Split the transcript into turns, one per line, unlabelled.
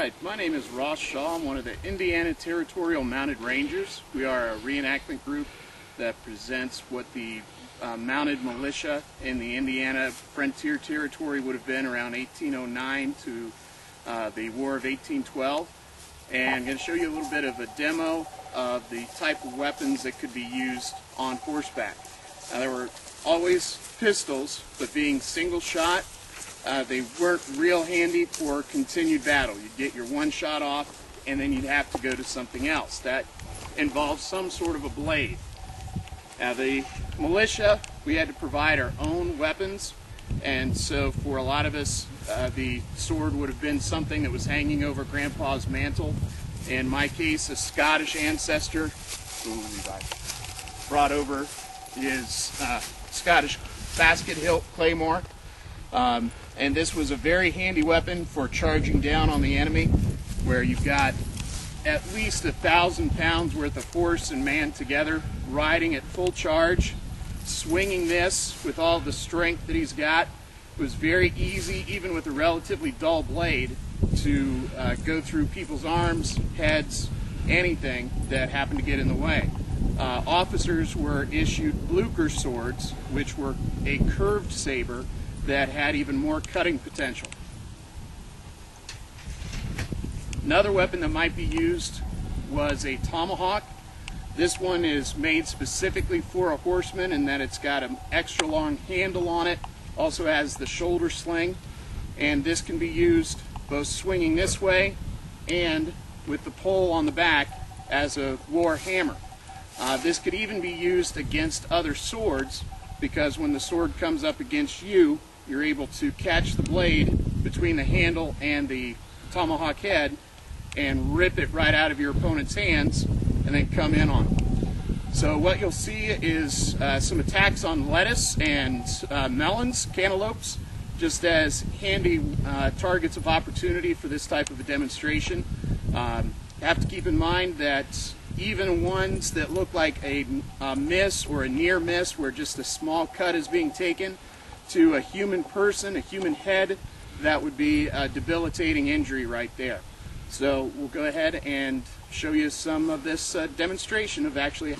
Alright, my name is Ross Shaw. I'm one of the Indiana Territorial Mounted Rangers. We are a reenactment group that presents what the mounted militia in the Indiana Frontier Territory would have been around 1809 to the War of 1812. And I'm going to show you a little bit of a demo of the type of weapons that could be used on horseback. Now, there were always pistols, but being single shot, they weren't real handy for continued battle. You'd get your one shot off and then you'd have to go to something else. That involves some sort of a blade. Now, the militia, we had to provide our own weapons, and so for a lot of us the sword would have been something that was hanging over Grandpa's mantle. In my case, a Scottish ancestor who brought over his Scottish basket hilt claymore. And this was a very handy weapon for charging down on the enemy, where you've got at least 1,000 pounds worth of horse and man together, riding at full charge, swinging this with all the strength that he's got. It was very easy, even with a relatively dull blade, to go through people's arms, heads, anything that happened to get in the way. Officers were issued Blucher swords, which were a curved saber that had even more cutting potential. Another weapon that might be used was a tomahawk. This one is made specifically for a horseman in that it's got an extra long handle on it, also has the shoulder sling, and this can be used both swinging this way and with the pole on the back as a war hammer. This could even be used against other swords, because when the sword comes up against you, you're able to catch the blade between the handle and the tomahawk head and rip it right out of your opponent's hands and then come in on them. So what you'll see is some attacks on lettuce and melons, cantaloupes, just as handy targets of opportunity for this type of a demonstration. You have to keep in mind that even ones that look like a miss or a near miss, where just a small cut is being taken, to a human person, a human head, that would be a debilitating injury right there. So we'll go ahead and show you some of this demonstration of actually